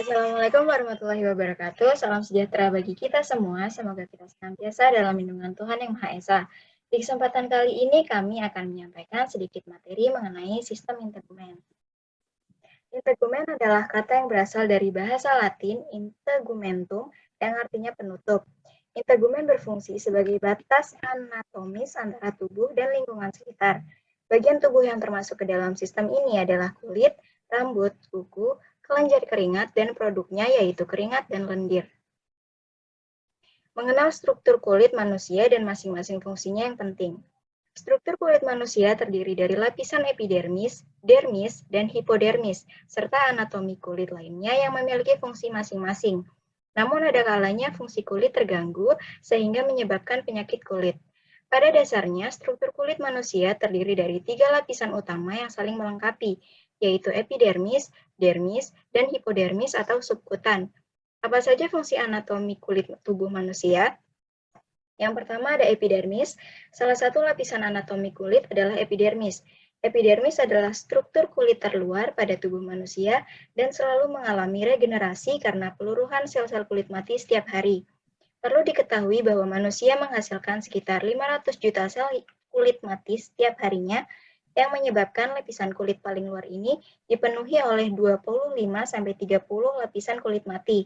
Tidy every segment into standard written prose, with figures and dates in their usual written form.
Assalamualaikum warahmatullahi wabarakatuh. Salam sejahtera bagi kita semua. Semoga kita senantiasa dalam lindungan Tuhan Yang Maha Esa. Di kesempatan kali ini kami akan menyampaikan sedikit materi mengenai sistem integumen. Integumen adalah kata yang berasal dari bahasa Latin integumentum yang artinya penutup. Integumen berfungsi sebagai batas anatomis antara tubuh dan lingkungan sekitar. Bagian tubuh yang termasuk ke dalam sistem ini adalah kulit, rambut, kuku, kelenjar keringat, dan produknya yaitu keringat dan lendir. Mengenal struktur kulit manusia dan masing-masing fungsinya yang penting. Struktur kulit manusia terdiri dari lapisan epidermis, dermis, dan hipodermis, serta anatomi kulit lainnya yang memiliki fungsi masing-masing. Namun ada kalanya fungsi kulit terganggu sehingga menyebabkan penyakit kulit. Pada dasarnya, struktur kulit manusia terdiri dari 3 lapisan utama yang saling melengkapi, yaitu epidermis, dermis, dan hipodermis atau subkutan. Apa saja fungsi anatomi kulit tubuh manusia? Yang pertama ada epidermis. Salah satu lapisan anatomi kulit adalah epidermis. Epidermis adalah struktur kulit terluar pada tubuh manusia dan selalu mengalami regenerasi karena peluruhan sel-sel kulit mati setiap hari. Perlu diketahui bahwa manusia menghasilkan sekitar 500 juta sel kulit mati setiap harinya, yang menyebabkan lapisan kulit paling luar ini dipenuhi oleh 25-30 lapisan kulit mati.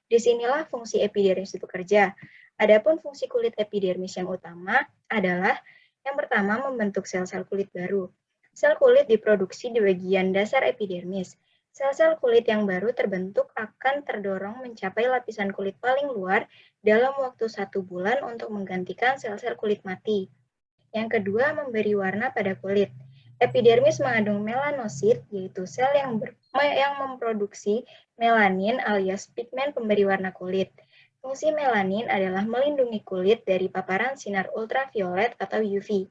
Disinilah fungsi epidermis bekerja. Adapun fungsi kulit epidermis yang utama adalah yang pertama membentuk sel-sel kulit baru. Sel kulit diproduksi di bagian dasar epidermis. Sel-sel kulit yang baru terbentuk akan terdorong mencapai lapisan kulit paling luar dalam waktu 1 bulan untuk menggantikan sel-sel kulit mati. Yang kedua, memberi warna pada kulit. Epidermis mengandung melanosit, yaitu sel yang memproduksi melanin alias pigmen pemberi warna kulit. Fungsi melanin adalah melindungi kulit dari paparan sinar ultraviolet atau UV.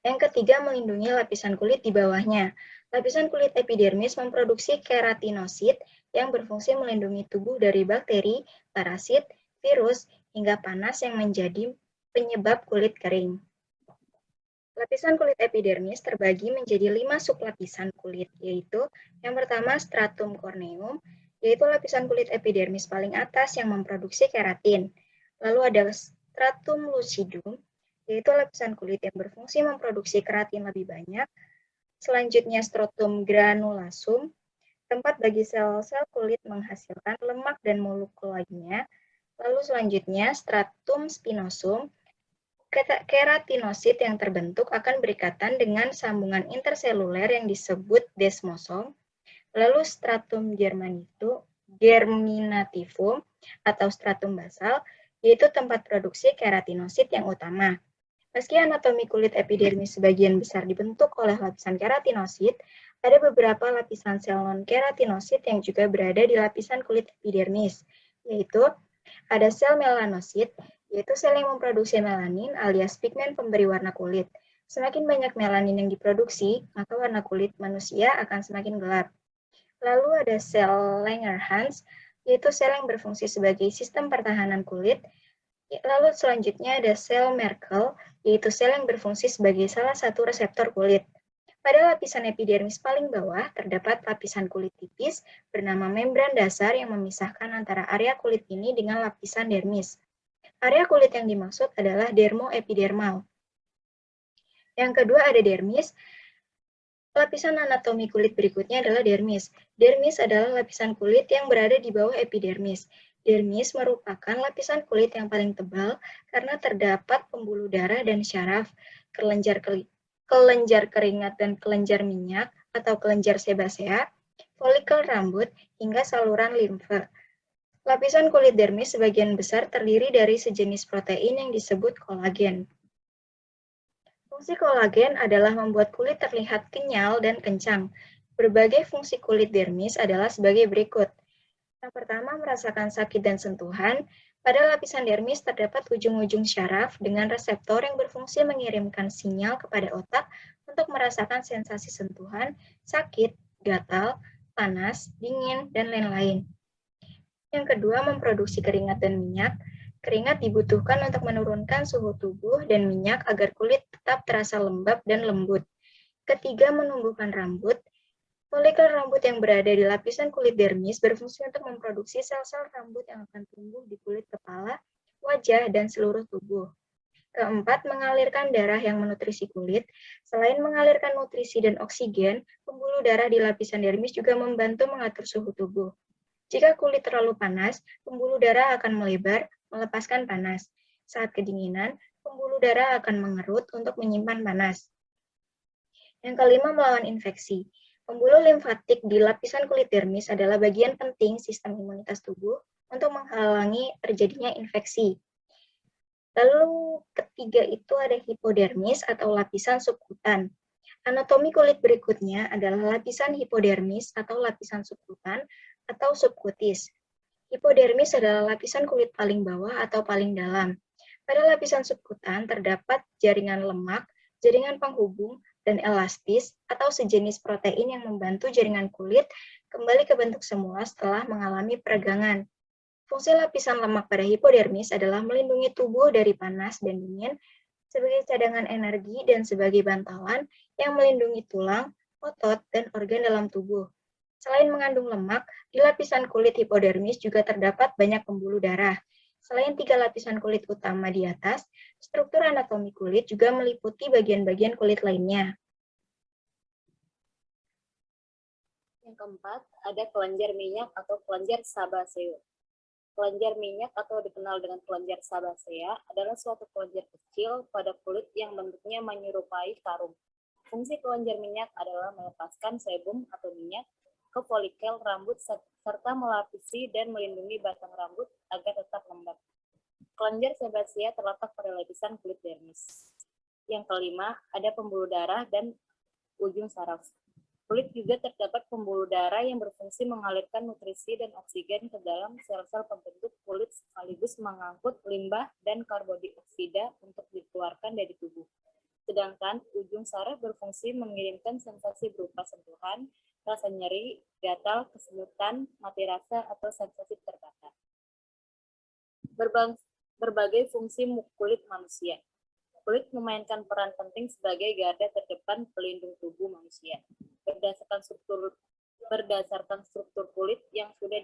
Yang ketiga, melindungi lapisan kulit di bawahnya. Lapisan kulit epidermis memproduksi keratinosit yang berfungsi melindungi tubuh dari bakteri, parasit, virus, hingga panas yang menjadi penyebab kulit kering. Lapisan kulit epidermis terbagi menjadi 5 sublapisan kulit, yaitu yang pertama stratum corneum, yaitu lapisan kulit epidermis paling atas yang memproduksi keratin. Lalu ada stratum lucidum, yaitu lapisan kulit yang berfungsi memproduksi keratin lebih banyak. Selanjutnya stratum granulasum, tempat bagi sel-sel kulit menghasilkan lemak dan molekul lainnya. Lalu selanjutnya stratum spinosum, keratinosit yang terbentuk akan berikatan dengan sambungan interseluler yang disebut desmosom. Lalu stratum germinativum atau stratum basal, yaitu tempat produksi keratinosit yang utama. Meski anatomi kulit epidermis sebagian besar dibentuk oleh lapisan keratinosit, ada beberapa lapisan sel non-keratinosit yang juga berada di lapisan kulit epidermis, yaitu ada sel melanosit, yaitu sel yang memproduksi melanin alias pigmen pemberi warna kulit. Semakin banyak melanin yang diproduksi, maka warna kulit manusia akan semakin gelap. Lalu ada sel Langerhans, yaitu sel yang berfungsi sebagai sistem pertahanan kulit. Lalu selanjutnya ada sel Merkel, yaitu sel yang berfungsi sebagai salah satu reseptor kulit. Pada lapisan epidermis paling bawah, terdapat lapisan kulit tipis bernama membran dasar yang memisahkan antara area kulit ini dengan lapisan dermis. Area kulit yang dimaksud adalah dermoepidermal. Yang kedua ada dermis. Lapisan anatomi kulit berikutnya adalah dermis. Dermis adalah lapisan kulit yang berada di bawah epidermis. Dermis merupakan lapisan kulit yang paling tebal karena terdapat pembuluh darah dan syaraf, kelenjar keringat dan kelenjar minyak atau kelenjar sebasea, folikel rambut, hingga saluran limfe. Lapisan kulit dermis sebagian besar terdiri dari sejenis protein yang disebut kolagen. Fungsi kolagen adalah membuat kulit terlihat kenyal dan kencang. Berbagai fungsi kulit dermis adalah sebagai berikut. Yang pertama, merasakan sakit dan sentuhan. Pada lapisan dermis terdapat ujung-ujung syaraf dengan reseptor yang berfungsi mengirimkan sinyal kepada otak untuk merasakan sensasi sentuhan, sakit, gatal, panas, dingin, dan lain-lain. Yang kedua, memproduksi keringat dan minyak. Keringat dibutuhkan untuk menurunkan suhu tubuh dan minyak agar kulit tetap terasa lembab dan lembut. Ketiga, menumbuhkan rambut. Folikel rambut yang berada di lapisan kulit dermis berfungsi untuk memproduksi sel-sel rambut yang akan tumbuh di kulit kepala, wajah, dan seluruh tubuh. Keempat, mengalirkan darah yang menutrisi kulit. Selain mengalirkan nutrisi dan oksigen, pembuluh darah di lapisan dermis juga membantu mengatur suhu tubuh. Jika kulit terlalu panas, pembuluh darah akan melebar, melepaskan panas. Saat kedinginan, pembuluh darah akan mengerut untuk menyimpan panas. Yang kelima, melawan infeksi. Pembuluh limfatik di lapisan kulit dermis adalah bagian penting sistem imunitas tubuh untuk menghalangi terjadinya infeksi. Lalu ketiga itu ada hipodermis atau lapisan subkutan. Anatomi kulit berikutnya adalah lapisan hipodermis atau lapisan subkutan atau subkutis. Hipodermis adalah lapisan kulit paling bawah atau paling dalam. Pada lapisan subkutan terdapat jaringan lemak, jaringan penghubung, dan elastis atau sejenis protein yang membantu jaringan kulit kembali ke bentuk semula setelah mengalami peregangan. Fungsi lapisan lemak pada hipodermis adalah melindungi tubuh dari panas dan dingin sebagai cadangan energi dan sebagai bantalan yang melindungi tulang, otot, dan organ dalam tubuh. Selain mengandung lemak, di lapisan kulit hipodermis juga terdapat banyak pembuluh darah. Selain 3 lapisan kulit utama di atas, struktur anatomi kulit juga meliputi bagian-bagian kulit lainnya. Yang keempat, ada kelenjar minyak atau kelenjar sebasea. Kelenjar minyak atau dikenal dengan kelenjar sebasea adalah suatu kelenjar kecil pada kulit yang bentuknya menyerupai karung. Fungsi kelenjar minyak adalah melepaskan sebum atau minyak ke folikel rambut serta melapisi dan melindungi batang rambut agar tetap lembab. Kelenjar sebasea terletak pada lapisan kulit dermis. Yang kelima, ada pembuluh darah dan ujung saraf. Kulit juga terdapat pembuluh darah yang berfungsi mengalirkan nutrisi dan oksigen ke dalam sel-sel pembentuk kulit sekaligus mengangkut limbah dan karbon dioksida untuk dikeluarkan dari tubuh. Sedangkan ujung saraf berfungsi mengirimkan sensasi berupa sentuhan, rasa nyeri, gatal, kesemutan, mati rasa, atau sensasi terbakar. Berbagai fungsi kulit manusia. Kulit memainkan peran penting sebagai garda terdepan pelindung tubuh manusia. Berdasarkan struktur kulit yang sudah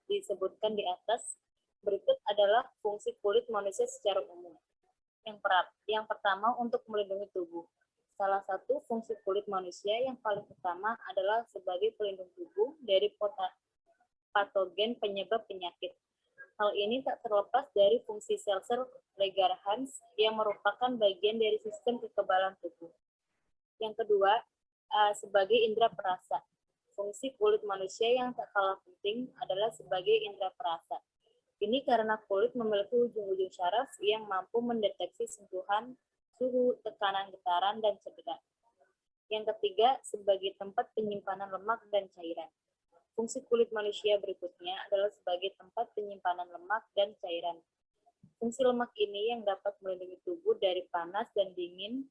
disebutkan di atas, berikut adalah fungsi kulit manusia secara umum. Yang pertama, untuk melindungi tubuh. Salah satu fungsi kulit manusia yang paling utama adalah sebagai pelindung tubuh dari patogen penyebab penyakit. Hal ini tak terlepas dari fungsi sel-sel Langerhans yang merupakan bagian dari sistem kekebalan tubuh. Yang kedua, sebagai indera perasa. Fungsi kulit manusia yang tak kalah penting adalah sebagai indera perasa. Ini karena kulit memiliki ujung-ujung syaraf yang mampu mendeteksi sentuhan, suhu, tekanan getaran, dan cedera. Yang ketiga, sebagai tempat penyimpanan lemak dan cairan. Fungsi kulit manusia berikutnya adalah sebagai tempat penyimpanan lemak dan cairan. Fungsi lemak ini yang dapat melindungi tubuh dari panas dan dingin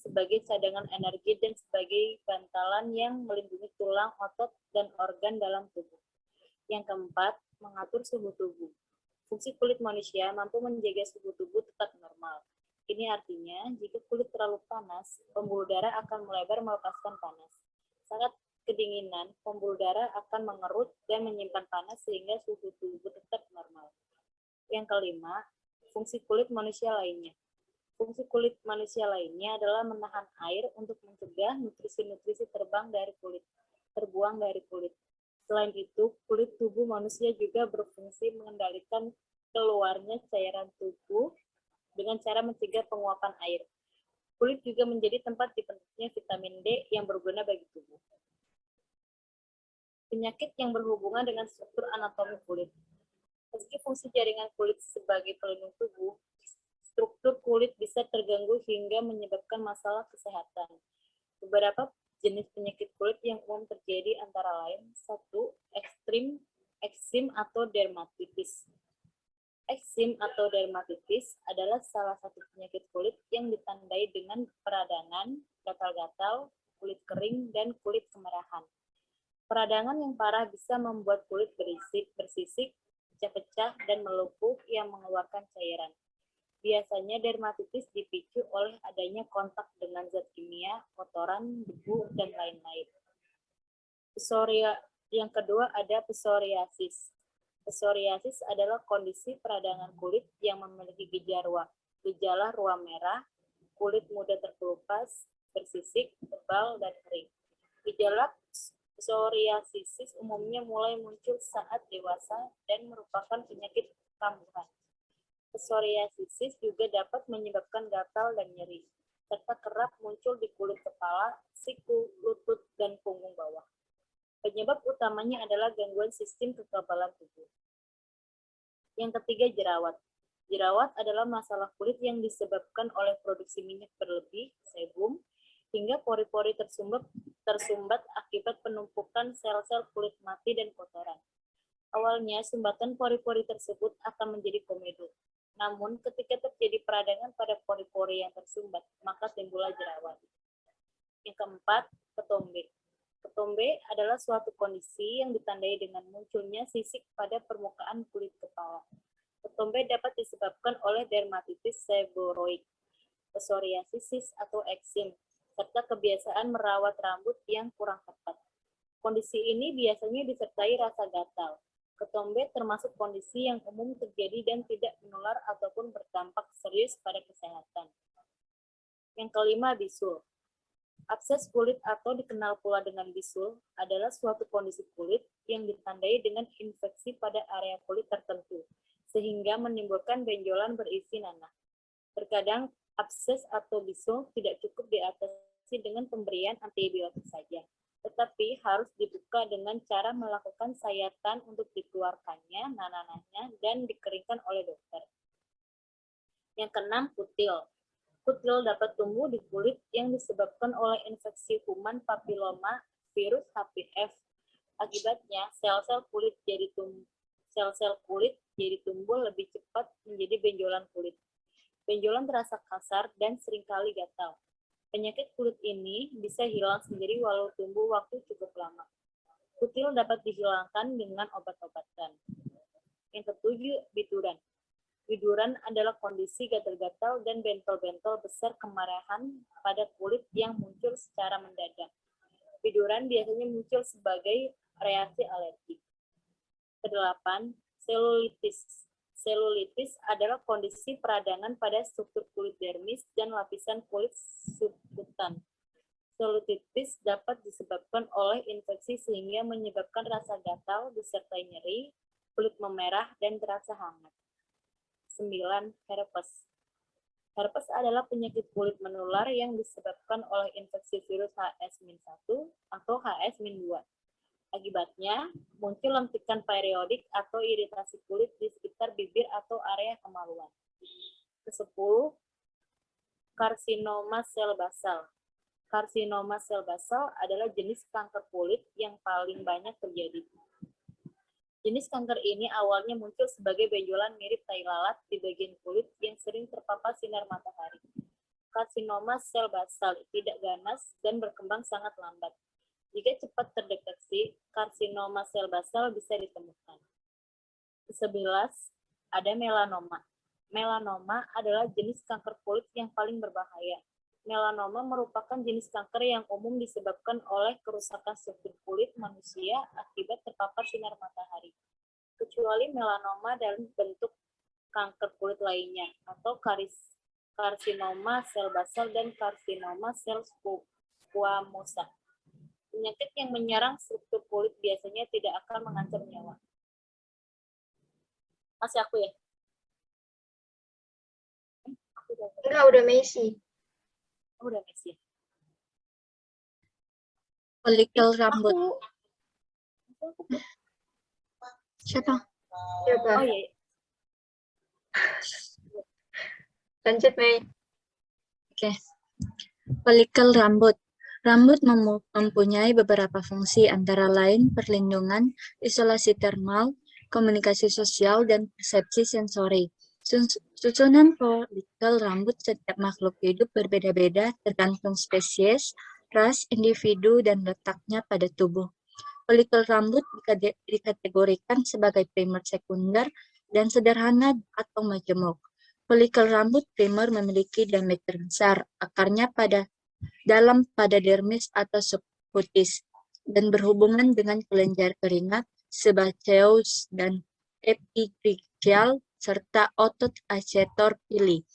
sebagai cadangan energi dan sebagai bantalan yang melindungi tulang, otot, dan organ dalam tubuh. Yang keempat, mengatur suhu tubuh. Fungsi kulit manusia mampu menjaga suhu tubuh tetap normal. Ini artinya, jika kulit terlalu panas, pembuluh darah akan melebar melepaskan panas. Saat kedinginan, pembuluh darah akan mengerut dan menyimpan panas sehingga suhu tubuh tetap normal. Yang kelima, fungsi kulit manusia lainnya. Fungsi kulit manusia lainnya adalah menahan air untuk mencegah nutrisi-nutrisi terbuang dari kulit. Selain itu, kulit tubuh manusia juga berfungsi mengendalikan keluarnya cairan tubuh dengan cara mencegah penguapan air. Kulit juga menjadi tempat dibentuknya vitamin D yang berguna bagi tubuh. Penyakit yang berhubungan dengan struktur anatomi kulit. Meski fungsi jaringan kulit sebagai pelindung tubuh, struktur kulit bisa terganggu hingga menyebabkan masalah kesehatan. Beberapa jenis penyakit kulit yang umum terjadi antara lain: 1. Eksim atau dermatitis. Eksim atau dermatitis adalah salah satu penyakit kulit yang ditandai dengan peradangan, gatal-gatal, kulit kering, dan kulit kemerahan. Peradangan yang parah bisa membuat kulit bersisik, pecah-pecah, dan melumpuh yang mengeluarkan cairan. Biasanya dermatitis dipicu oleh adanya kontak dengan zat kimia, kotoran, debu, dan lain-lain. Yang kedua ada psoriasis. Psoriasis adalah kondisi peradangan kulit yang memiliki gejala ruam merah, kulit mudah terkelupas, bersisik, tebal, dan kering. Gejala psoriasis umumnya mulai muncul saat dewasa dan merupakan penyakit kambuhan. Psoriasis juga dapat menyebabkan gatal dan nyeri, serta kerap muncul di kulit kepala, siku, lutut, dan punggung bawah. Penyebab utamanya adalah gangguan sistem kekebalan tubuh. Yang ketiga, jerawat. Jerawat adalah masalah kulit yang disebabkan oleh produksi minyak berlebih, sebum, hingga pori-pori tersumbat akibat penumpukan sel-sel kulit mati dan kotoran. Awalnya, sumbatan pori-pori tersebut akan menjadi komedo. Namun, ketika terjadi peradangan pada pori-pori yang tersumbat, maka timbullah jerawat. Yang keempat, ketombe. Ketombe adalah suatu kondisi yang ditandai dengan munculnya sisik pada permukaan kulit kepala. Ketombe dapat disebabkan oleh dermatitis seboroik, psoriasis atau eksim, serta kebiasaan merawat rambut yang kurang tepat. Kondisi ini biasanya disertai rasa gatal. Ketombe termasuk kondisi yang umum terjadi dan tidak menular ataupun berdampak serius pada kesehatan. Yang kelima, bisul. Abses kulit atau dikenal pula dengan bisul adalah suatu kondisi kulit yang ditandai dengan infeksi pada area kulit tertentu, sehingga menimbulkan benjolan berisi nanah. Terkadang abses atau bisul tidak cukup diatasi dengan pemberian antibiotik saja, tetapi harus dibuka dengan cara melakukan sayatan untuk dikeluarkannya nanah-nanahnya dan dikeringkan oleh dokter. Yang keenam, kutil. Kutil dapat tumbuh di kulit yang disebabkan oleh infeksi kuman papiloma virus HPV. Akibatnya, sel-sel kulit jadi tumbuh lebih cepat menjadi benjolan kulit. Benjolan terasa kasar dan seringkali gatal. Penyakit kulit ini bisa hilang sendiri walau tumbuh waktu cukup lama. Kutil dapat dihilangkan dengan obat-obatan. Yang ketujuh, biduran. Biduran adalah kondisi gatal-gatal dan bentol-bentol besar kemerahan pada kulit yang muncul secara mendadak. Biduran biasanya muncul sebagai reaksi alergi. Kedelapan, selulitis. Selulitis adalah kondisi peradangan pada struktur kulit dermis dan lapisan kulit subkutan. Selulitis dapat disebabkan oleh infeksi sehingga menyebabkan rasa gatal disertai nyeri, kulit memerah, dan terasa hangat. 9. Herpes. Herpes adalah penyakit kulit menular yang disebabkan oleh infeksi virus HS-1 atau HS-2. Akibatnya, muncul lentikan periodik atau iritasi kulit di sekitar bibir atau area kemaluan. Ke-10. Karsinoma sel basal. Karsinoma sel basal adalah jenis kanker kulit yang paling banyak terjadi. Jenis kanker ini awalnya muncul sebagai benjolan mirip tai lalat di bagian kulit yang sering terpapar sinar matahari. Karsinoma sel basal tidak ganas dan berkembang sangat lambat. Jika cepat terdeteksi, karsinoma sel basal bisa ditemukan. Ke-11, ada melanoma. Melanoma adalah jenis kanker kulit yang paling berbahaya. Melanoma merupakan jenis kanker yang umum disebabkan oleh kerusakan struktur kulit manusia akibat terpapar sinar matahari, kecuali melanoma dalam bentuk kanker kulit lainnya, atau karsinoma sel basal dan karsinoma sel squamosa. Penyakit yang menyerang struktur kulit biasanya tidak akan mengancam nyawa. Masih aku ya? Enggak, udah Messi. Udah Messi. Folikel rambut. Siapa? Siapa? Oh iya. Lanjut, Mei. Oke. Folikel rambut. Rambut mempunyai beberapa fungsi antara lain perlindungan, isolasi termal, komunikasi sosial, dan persepsi sensori. Susunan folikel rambut setiap makhluk hidup berbeda-beda tergantung spesies, ras, individu, dan letaknya pada tubuh. Folikel rambut dikategorikan sebagai primer sekunder dan sederhana atau majemuk. Folikel rambut primer memiliki diameter besar, akarnya dalam pada dermis atau subcutis, dan berhubungan dengan kelenjar keringat, sebaceous dan epitracheal, serta otot accetor pili.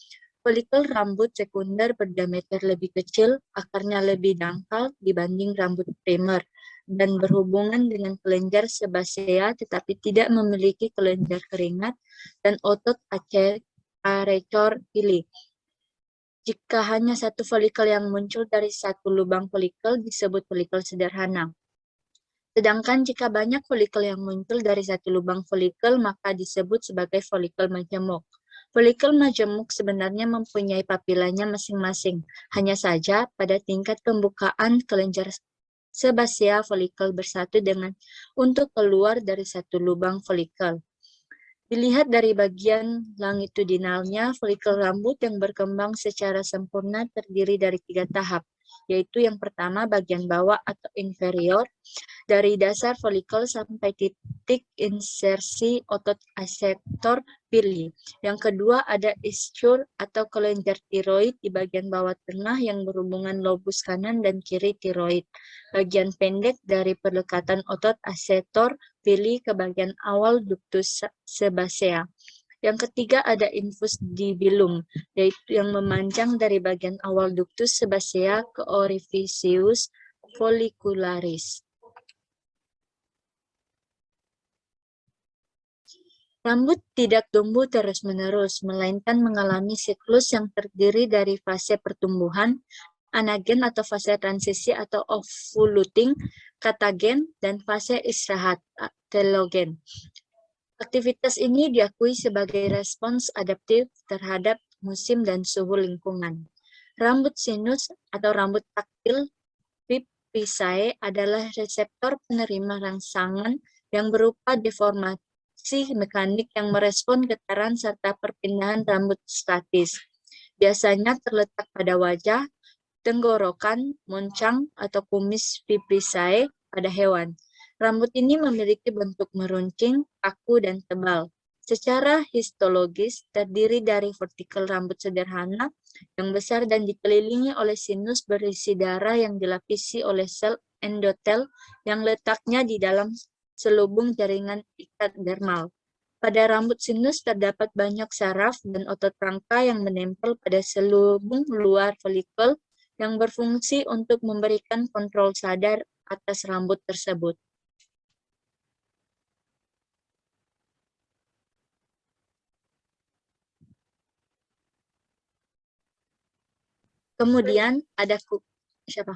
Folikel rambut sekunder berdiameter lebih kecil, akarnya lebih dangkal dibanding rambut primer, dan berhubungan dengan kelenjar sebasea tetapi tidak memiliki kelenjar keringat dan otot arrector pili. Jika hanya satu folikel yang muncul dari satu lubang folikel disebut folikel sederhana. Sedangkan jika banyak folikel yang muncul dari satu lubang folikel maka disebut sebagai folikel majemuk. Folikel majemuk sebenarnya mempunyai papilanya masing-masing, hanya saja pada tingkat pembukaan kelenjar sebasea folikel bersatu dengan untuk keluar dari satu lubang folikel. Dilihat dari bagian longitudinalnya, folikel rambut yang berkembang secara sempurna terdiri dari 3 tahap, yaitu yang pertama bagian bawah atau inferior, dari dasar folikel sampai titik insersi otot accetor pili. Yang kedua ada ischur atau kelenjar tiroid di bagian bawah tengah yang berhubungan lobus kanan dan kiri tiroid. Bagian pendek dari pendekatan otot accetor pili ke bagian awal ductus sebasea. Yang ketiga ada infus dibilum, yaitu yang memanjang dari bagian awal ductus sebasea ke orificius follicularis. Rambut tidak tumbuh terus-menerus, melainkan mengalami siklus yang terdiri dari fase pertumbuhan, anagen atau fase transisi atau ovulating, katagen, dan fase istirahat, telogen. Aktivitas ini diakui sebagai respons adaptif terhadap musim dan suhu lingkungan. Rambut sinus atau rambut taktil Pipisae adalah reseptor penerima rangsangan yang berupa deformasi mekanik yang merespon getaran serta perpindahan rambut statis. Biasanya terletak pada wajah, tenggorokan, moncang, atau kumis Pipisae pada hewan. Rambut ini memiliki bentuk meruncing, kaku, dan tebal. Secara histologis, terdiri dari vertikel rambut sederhana yang besar dan dikelilingi oleh sinus berisi darah yang dilapisi oleh sel endotel yang letaknya di dalam selubung jaringan ikat dermal. Pada rambut sinus terdapat banyak saraf dan otot rangka yang menempel pada selubung luar folikel yang berfungsi untuk memberikan kontrol sadar atas rambut tersebut. Kemudian ada siapa?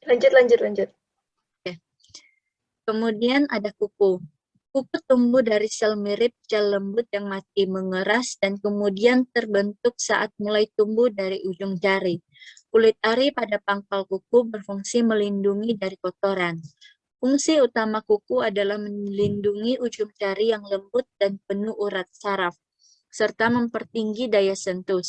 Lanjut. Kemudian ada kuku. Kuku tumbuh dari sel mirip gel lembut yang mati mengeras dan kemudian terbentuk saat mulai tumbuh dari ujung jari. Kulit ari pada pangkal kuku berfungsi melindungi dari kotoran. Fungsi utama kuku adalah melindungi ujung jari yang lembut dan penuh urat saraf, serta mempertinggi daya sentuh.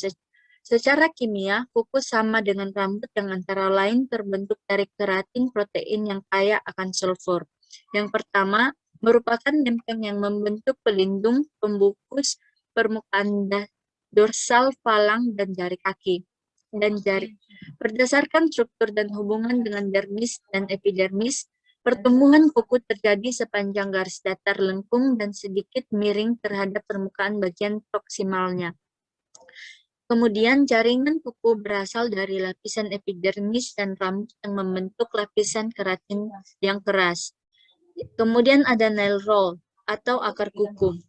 Secara kimia, kuku sama dengan rambut yang antara lain terbentuk dari keratin protein yang kaya akan sulfur. Yang pertama, merupakan lempeng yang membentuk pelindung pembungkus permukaan dorsal falang dan jari kaki. Berdasarkan struktur dan hubungan dengan dermis dan epidermis, pertumbuhan kuku terjadi sepanjang garis datar lengkung dan sedikit miring terhadap permukaan bagian proksimalnya. Kemudian jaringan kuku berasal dari lapisan epidermis dan rambut yang membentuk lapisan keratin yang keras. Kemudian ada nail roll atau akar kuku,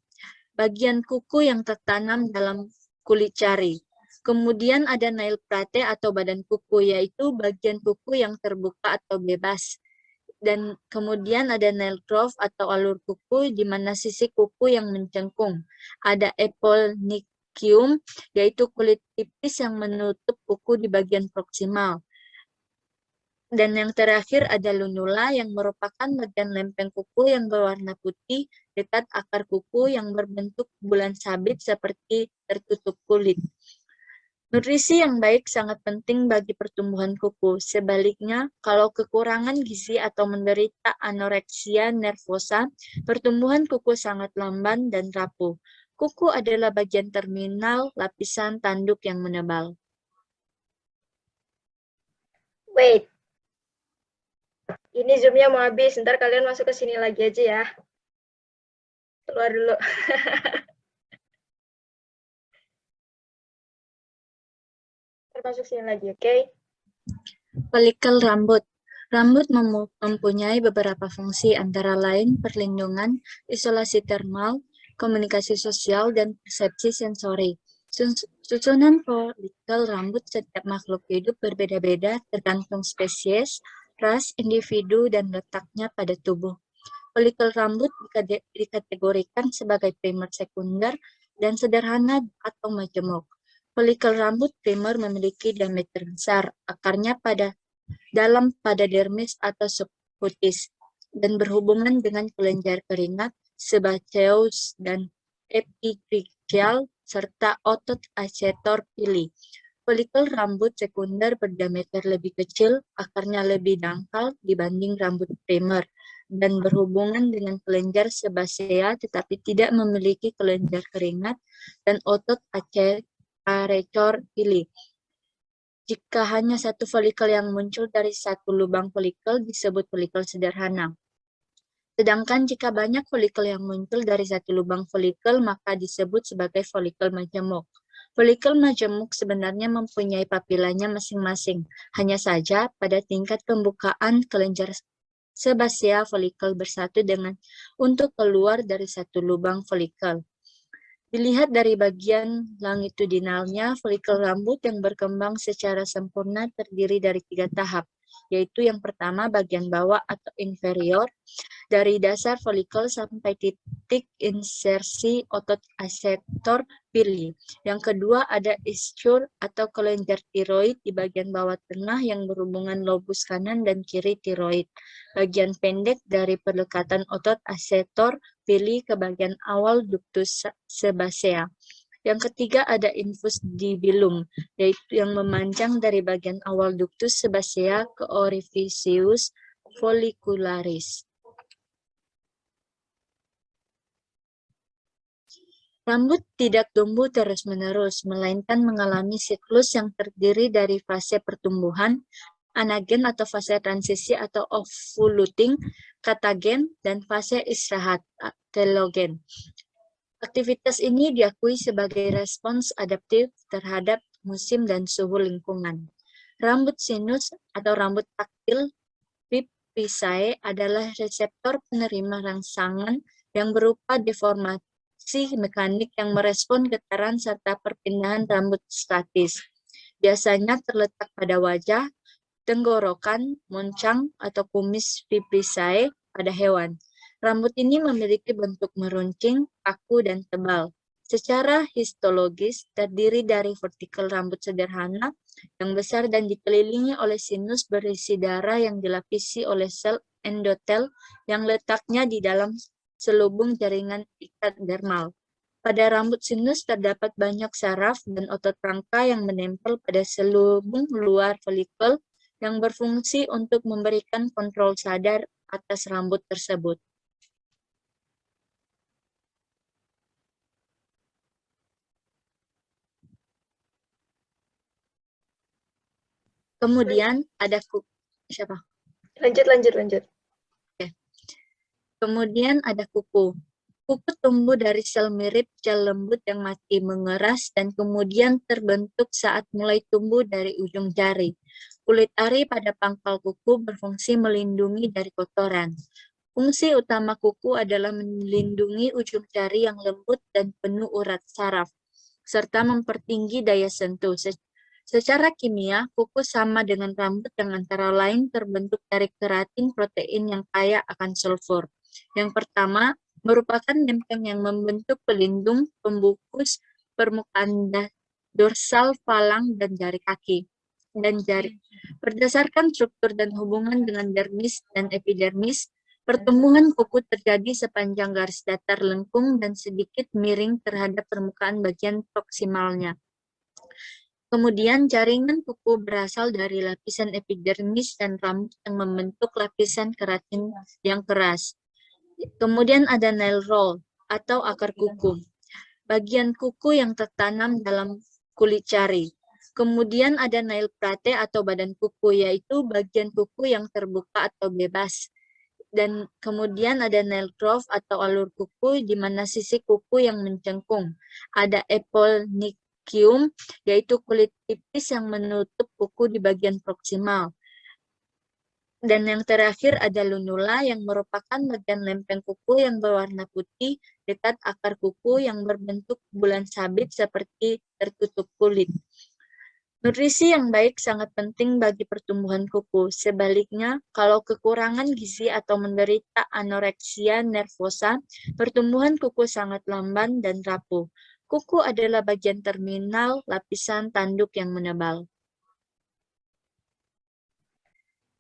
bagian kuku yang tertanam dalam kulit jari. Kemudian ada nail plate atau badan kuku, yaitu bagian kuku yang terbuka atau bebas. Dan kemudian ada nail groove atau alur kuku di mana sisi kuku yang mencengkung. Ada eponychium, yaitu kulit tipis yang menutup kuku di bagian proksimal. Dan yang terakhir ada lunula yang merupakan bagian lempeng kuku yang berwarna putih dekat akar kuku yang berbentuk bulan sabit seperti tertutup kulit. Nutrisi yang baik sangat penting bagi pertumbuhan kuku. Sebaliknya, kalau kekurangan gizi atau menderita anoreksia nervosa, pertumbuhan kuku sangat lamban dan rapuh. Kuku adalah bagian terminal lapisan tanduk yang menebal. Wait, ini Zoom-nya mau habis. Ntar kalian masuk ke sini lagi aja ya. Keluar dulu. Termasuk sini lagi, oke? Folikel rambut. Rambut mempunyai beberapa fungsi antara lain perlindungan, isolasi termal, komunikasi sosial, dan persepsi sensori. Susunan folikel rambut setiap makhluk hidup berbeda-beda tergantung spesies, ras, individu, dan letaknya pada tubuh. Folikel rambut dikategorikan sebagai primer sekunder dan sederhana atau majemuk. Folikel rambut primer memiliki diameter besar, akarnya dalam pada dermis atau subcutis, dan berhubungan dengan kelenjar keringat, sebaceous, dan epitracheal, serta otot accetor pili. Folikel rambut sekunder berdiameter lebih kecil, akarnya lebih dangkal dibanding rambut primer, dan berhubungan dengan kelenjar sebasea tetapi tidak memiliki kelenjar keringat dan otot accetor pili. Jika hanya satu folikel yang muncul dari satu lubang folikel disebut folikel sederhana. Sedangkan jika banyak folikel yang muncul dari satu lubang folikel maka disebut sebagai folikel majemuk. Folikel majemuk sebenarnya mempunyai papilanya masing-masing. Hanya saja pada tingkat pembukaan kelenjar sebasea folikel bersatu dengan untuk keluar dari satu lubang folikel. Dilihat dari bagian longitudinalnya, folikel rambut yang berkembang secara sempurna terdiri dari 3 tahap, yaitu yang pertama bagian bawah atau inferior, dari dasar folikel sampai titik insersi otot accetor pili. Yang kedua ada ischium atau kelenjar tiroid di bagian bawah tengah yang berhubungan lobus kanan dan kiri tiroid. Bagian pendek dari perlekatan otot accetor pili ke bagian awal ductus sebasea. Yang ketiga ada infus dibilum, yaitu yang memanjang dari bagian awal ductus sebasea ke orificius follicularis. Rambut tidak tumbuh terus-menerus, melainkan mengalami siklus yang terdiri dari fase pertumbuhan, anagen atau fase transisi atau ovulating, katagen, dan fase istirahat, telogen. Aktivitas ini diakui sebagai respons adaptif terhadap musim dan suhu lingkungan. Rambut sinus atau rambut taktil Pipisae adalah reseptor penerima rangsangan yang berupa deformasi mekanik yang merespon getaran serta perpindahan rambut statis. Biasanya terletak pada wajah, tenggorokan, moncang, atau kumis Pipisae pada hewan. Rambut ini memiliki bentuk meruncing, kaku, dan tebal. Secara histologis, terdiri dari vertikel rambut sederhana yang besar dan dikelilingi oleh sinus berisi darah yang dilapisi oleh sel endotel yang letaknya di dalam selubung jaringan ikat dermal. Pada rambut sinus terdapat banyak saraf dan otot rangka yang menempel pada selubung luar folikel yang berfungsi untuk memberikan kontrol sadar atas rambut tersebut. Kemudian ada siapa? Lanjut. Kemudian ada kuku. Kuku tumbuh dari sel mirip gel lembut yang mati mengeras dan kemudian terbentuk saat mulai tumbuh dari ujung jari. Kulit ari pada pangkal kuku berfungsi melindungi dari kotoran. Fungsi utama kuku adalah melindungi ujung jari yang lembut dan penuh urat saraf, serta mempertinggi daya sentuh. Secara kimia, kuku sama dengan rambut yang antara lain terbentuk dari keratin protein yang kaya akan sulfur. Yang pertama, merupakan lempeng yang membentuk pelindung pembungkus permukaan dorsal falang dan jari kaki. Berdasarkan struktur dan hubungan dengan dermis dan epidermis, pertumbuhan kuku terjadi sepanjang garis datar lengkung dan sedikit miring terhadap permukaan bagian proksimalnya. Kemudian jaringan kuku berasal dari lapisan epidermis dan rambut yang membentuk lapisan keratin yang keras. Kemudian ada nail roll atau akar kuku. bagian kuku yang tertanam dalam kulit jari. Kemudian ada nail plate atau badan kuku, yaitu bagian kuku yang terbuka atau bebas. Dan kemudian ada nail groove atau alur kuku, di mana sisi kuku yang mencengkung. Ada eponychium, yaitu kulit tipis yang menutup kuku di bagian proksimal. Dan yang terakhir ada lunula yang merupakan bagian lempeng kuku yang berwarna putih dekat akar kuku yang berbentuk bulan sabit seperti tertutup kulit. Nutrisi yang baik sangat penting bagi pertumbuhan kuku. Sebaliknya, kalau kekurangan gizi atau menderita anoreksia nervosa, pertumbuhan kuku sangat lamban dan rapuh. Kuku adalah bagian terminal lapisan tanduk yang menebal.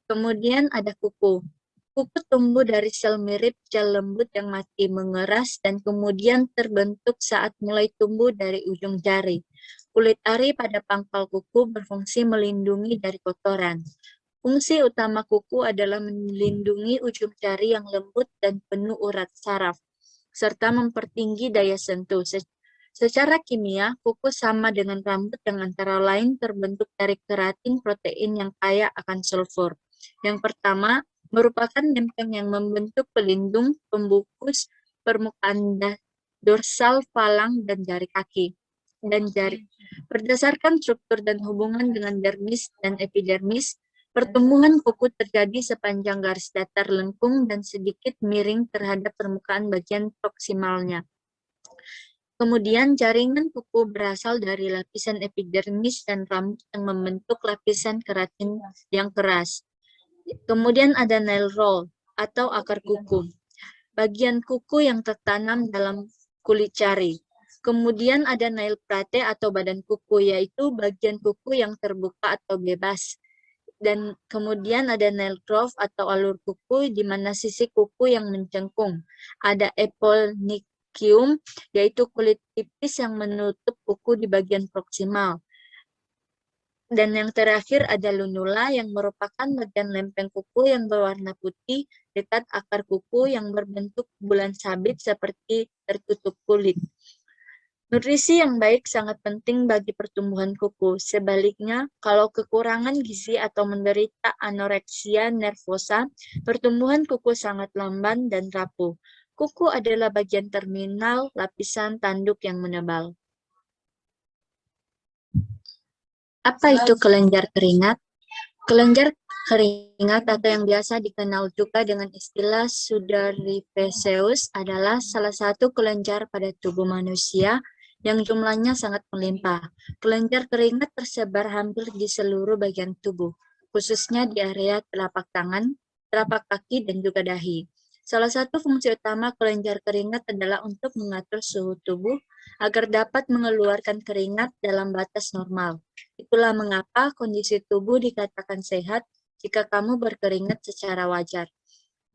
Kemudian ada kuku. Kuku tumbuh dari sel mirip gel lembut yang mati mengeras dan kemudian terbentuk saat mulai tumbuh dari ujung jari. Kulit ari pada pangkal kuku berfungsi melindungi dari kotoran. Fungsi utama kuku adalah melindungi ujung jari yang lembut dan penuh urat saraf, serta mempertinggi daya sentuh. Secara kimia, kuku sama dengan rambut yang antara lain terbentuk dari keratin protein yang kaya akan sulfur. Yang pertama, merupakan lempeng yang membentuk pelindung pembungkus permukaan dorsal falang dan jari kaki. Berdasarkan struktur dan hubungan dengan dermis dan epidermis, pertumbuhan kuku terjadi sepanjang garis datar lengkung dan sedikit miring terhadap permukaan bagian proksimalnya. Kemudian jaringan kuku berasal dari lapisan epidermis dan rambut yang membentuk lapisan keratin yang keras. Kemudian ada nail roll atau akar kuku, bagian kuku yang tertanam dalam kulit jari. Kemudian ada nail plate atau badan kuku, yaitu bagian kuku yang terbuka atau bebas. Dan kemudian ada nail groove atau alur kuku, di mana sisi kuku yang mencengkung. Ada eponychium, yaitu kulit tipis yang menutup kuku di bagian proksimal. Dan yang terakhir ada lunula yang merupakan bagian lempeng kuku yang berwarna putih dekat akar kuku yang berbentuk bulan sabit seperti tertutup kulit. Nutrisi yang baik sangat penting bagi pertumbuhan kuku. Sebaliknya, kalau kekurangan gizi atau menderita anoreksia nervosa, pertumbuhan kuku sangat lamban dan rapuh. Kuku adalah bagian terminal lapisan tanduk yang menebal. Apa itu kelenjar keringat? Kelenjar keringat atau yang biasa dikenal juga dengan istilah sudorifacius adalah salah satu kelenjar pada tubuh manusia yang jumlahnya sangat melimpah. Kelenjar keringat tersebar hampir di seluruh bagian tubuh, khususnya di area telapak tangan, telapak kaki, dan juga dahi. Salah satu fungsi utama kelenjar keringat adalah untuk mengatur suhu tubuh agar dapat mengeluarkan keringat dalam batas normal. Itulah mengapa kondisi tubuh dikatakan sehat jika kamu berkeringat secara wajar.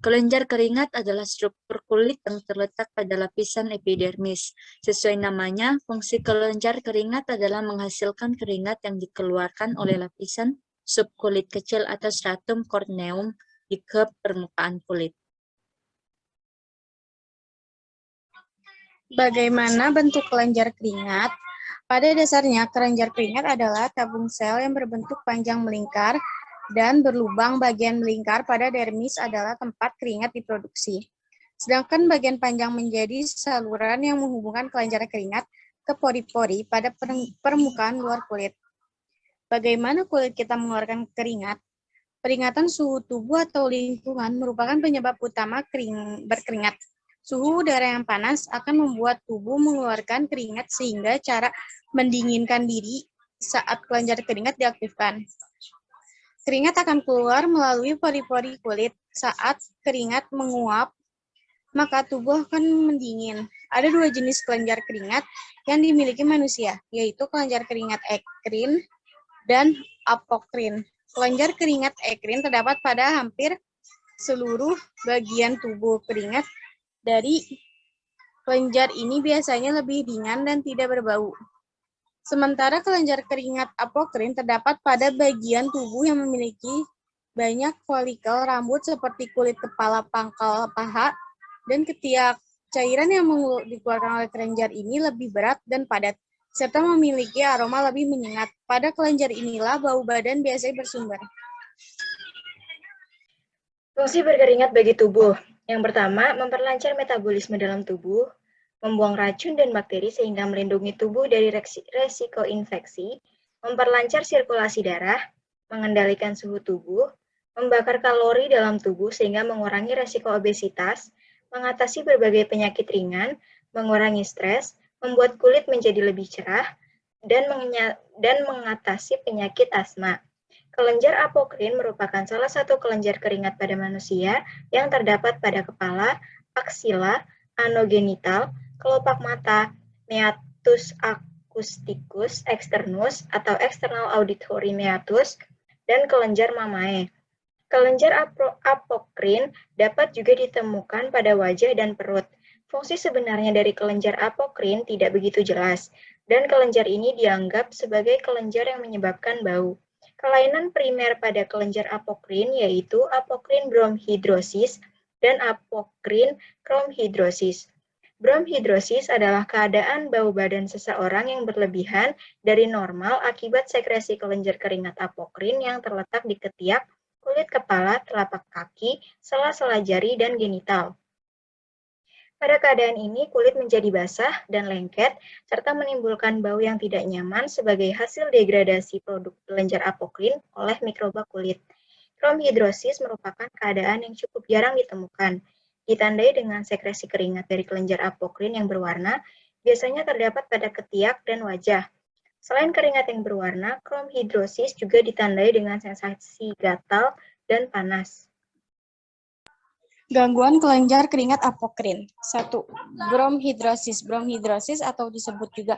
Kelenjar keringat adalah struktur kulit yang terletak pada lapisan epidermis. Sesuai namanya, fungsi kelenjar keringat adalah menghasilkan keringat yang dikeluarkan oleh lapisan subkulit kecil atau stratum corneum di permukaan kulit. Bagaimana bentuk kelenjar keringat? Pada dasarnya, kelenjar keringat adalah tabung sel yang berbentuk panjang melingkar dan berlubang. Bagian melingkar pada dermis adalah tempat keringat diproduksi. Sedangkan bagian panjang menjadi saluran yang menghubungkan kelenjar keringat ke pori-pori pada permukaan luar kulit. Bagaimana kulit kita mengeluarkan keringat? Peringatan suhu tubuh atau lingkungan merupakan penyebab utama berkeringat. Suhu udara yang panas akan membuat tubuh mengeluarkan keringat sehingga cara mendinginkan diri saat kelenjar keringat diaktifkan. Keringat akan keluar melalui pori-pori kulit. Saat keringat menguap, maka tubuh akan mendingin. Ada dua jenis kelenjar keringat yang dimiliki manusia, yaitu kelenjar keringat ekrin dan apokrin. Kelenjar keringat ekrin terdapat pada hampir seluruh bagian tubuh. Keringat dari kelenjar ini biasanya lebih ringan dan tidak berbau. Sementara kelenjar keringat apokrin terdapat pada bagian tubuh yang memiliki banyak folikel rambut seperti kulit kepala, pangkal paha, dan ketiak. Cairan yang dikeluarkan oleh kelenjar ini lebih berat dan padat, serta memiliki aroma lebih menyengat. Pada kelenjar inilah bau badan biasanya bersumber. Fungsi berkeringat bagi tubuh. Yang pertama, memperlancar metabolisme dalam tubuh, membuang racun dan bakteri sehingga melindungi tubuh dari resiko infeksi, memperlancar sirkulasi darah, mengendalikan suhu tubuh, membakar kalori dalam tubuh sehingga mengurangi resiko obesitas, mengatasi berbagai penyakit ringan, mengurangi stres, membuat kulit menjadi lebih cerah, dan mengatasi penyakit asma. Kelenjar apokrin merupakan salah satu kelenjar keringat pada manusia yang terdapat pada kepala, aksila, anogenital, kelopak mata, meatus acousticus externus atau external auditory meatus, dan kelenjar mamae. Kelenjar apokrin dapat juga ditemukan pada wajah dan perut. Fungsi sebenarnya dari kelenjar apokrin tidak begitu jelas, dan kelenjar ini dianggap sebagai kelenjar yang menyebabkan bau. Kelainan primer pada kelenjar apokrin yaitu apokrin bromhidrosis dan apokrin kromhidrosis. Bromhidrosis adalah keadaan bau badan seseorang yang berlebihan dari normal akibat sekresi kelenjar keringat apokrin yang terletak di ketiak, kulit kepala, telapak kaki, sela-sela jari, dan genital. Pada keadaan ini, kulit menjadi basah dan lengket, serta menimbulkan bau yang tidak nyaman sebagai hasil degradasi produk kelenjar apokrin oleh mikroba kulit. Kromhidrosis merupakan keadaan yang cukup jarang ditemukan, ditandai dengan sekresi keringat dari kelenjar apokrin yang berwarna, biasanya terdapat pada ketiak dan wajah. Selain keringat yang berwarna, kromhidrosis juga ditandai dengan sensasi gatal dan panas. Gangguan kelenjar keringat apokrin. 1. Bromhidrosis. Bromhidrosis atau disebut juga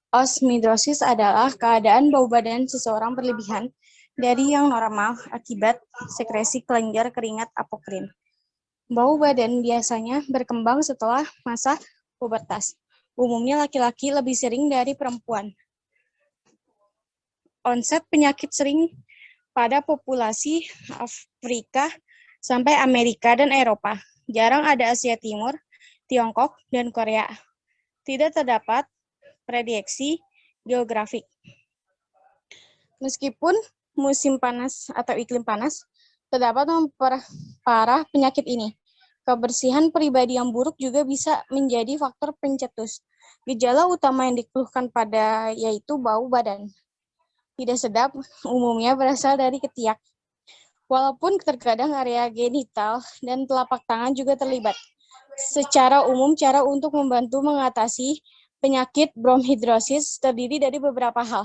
osmidrosis adalah keadaan bau badan seseorang berlebihan dari yang normal akibat sekresi kelenjar keringat apokrin. Bau badan biasanya berkembang setelah masa pubertas. Umumnya laki-laki lebih sering dari perempuan. Onset penyakit sering pada populasi Afrika sampai Amerika dan Eropa. Jarang ada Asia Timur, Tiongkok, dan Korea. Tidak terdapat prediksi geografik. Meskipun musim panas atau iklim panas terdapat memperparah penyakit ini, kebersihan pribadi yang buruk juga bisa menjadi faktor pencetus. Gejala utama yang dikeluhkan pada yaitu bau badan tidak sedap, umumnya berasal dari ketiak. Walaupun terkadang area genital dan telapak tangan juga terlibat. Secara umum, cara untuk membantu mengatasi penyakit bromhidrosis terdiri dari beberapa hal,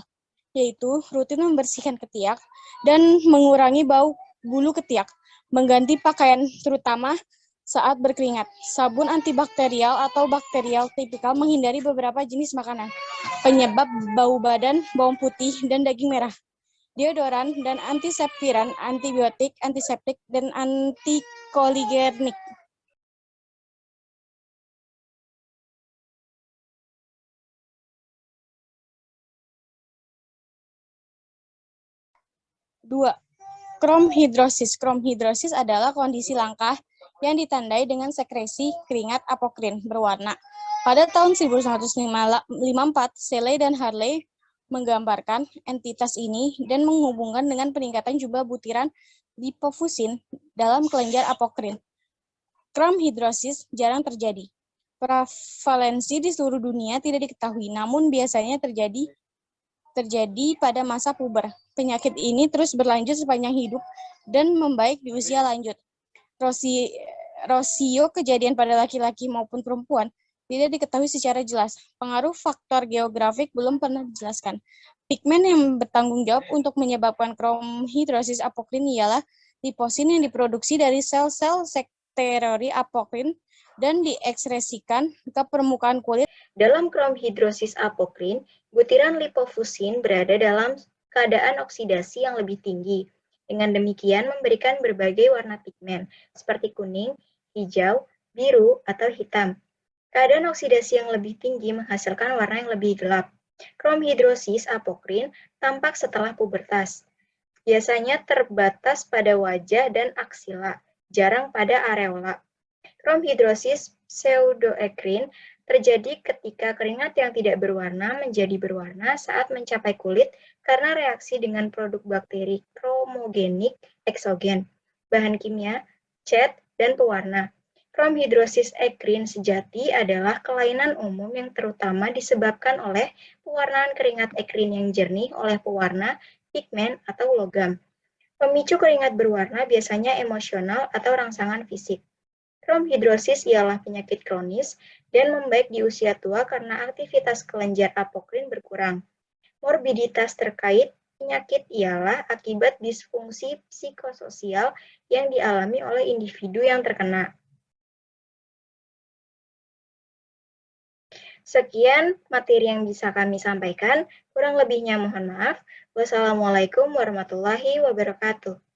yaitu rutin membersihkan ketiak dan mengurangi bau bulu ketiak, mengganti pakaian terutama saat berkeringat, sabun antibakterial atau bakterial tipikal menghindari beberapa jenis makanan, penyebab bau badan, bawang putih, dan daging merah, deodoran dan antiseptiran, antibiotik, antiseptik, dan antikoligernik. Dua, kromhidrosis. Kromhidrosis adalah kondisi langka yang ditandai dengan sekresi keringat apokrin berwarna. Pada tahun 1954, Seeley dan Harley menggambarkan entitas ini dan menghubungkan dengan peningkatan jumlah butiran lipofusin dalam kelenjar apokrin. Kromhidrosis jarang terjadi. Prevalensi di seluruh dunia tidak diketahui, namun biasanya terjadi pada masa puber. Penyakit ini terus berlanjut sepanjang hidup dan membaik di usia lanjut. Rasio kejadian pada laki-laki maupun perempuan tidak diketahui secara jelas. Pengaruh faktor geografik belum pernah dijelaskan. Pigmen yang bertanggung jawab untuk menyebabkan kromhidrosis apokrin ialah liposin yang diproduksi dari sel-sel sekretari apokrin dan diekspresikan ke permukaan kulit. Dalam kromhidrosis apokrin, butiran lipofusin berada dalam keadaan oksidasi yang lebih tinggi. Dengan demikian memberikan berbagai warna pigmen, seperti kuning, hijau, biru, atau hitam. Keadaan oksidasi yang lebih tinggi menghasilkan warna yang lebih gelap. Kromhidrosis apokrin tampak setelah pubertas. Biasanya terbatas pada wajah dan aksila, jarang pada areola. Kromhidrosis pseudoekrin terjadi ketika keringat yang tidak berwarna menjadi berwarna saat mencapai kulit karena reaksi dengan produk bakteri kromogenik eksogen, bahan kimia, cat, dan pewarna. Kromhidrosis ekrin sejati adalah kelainan umum yang terutama disebabkan oleh pewarnaan keringat ekrin yang jernih oleh pewarna, pigmen, atau logam. Pemicu keringat berwarna biasanya emosional atau rangsangan fisik. Kromhidrosis ialah penyakit kronis dan membaik di usia tua karena aktivitas kelenjar apokrin berkurang. Morbiditas terkait penyakit ialah akibat disfungsi psikososial yang dialami oleh individu yang terkena. Sekian materi yang bisa kami sampaikan, kurang lebihnya mohon maaf. Wassalamualaikum warahmatullahi wabarakatuh.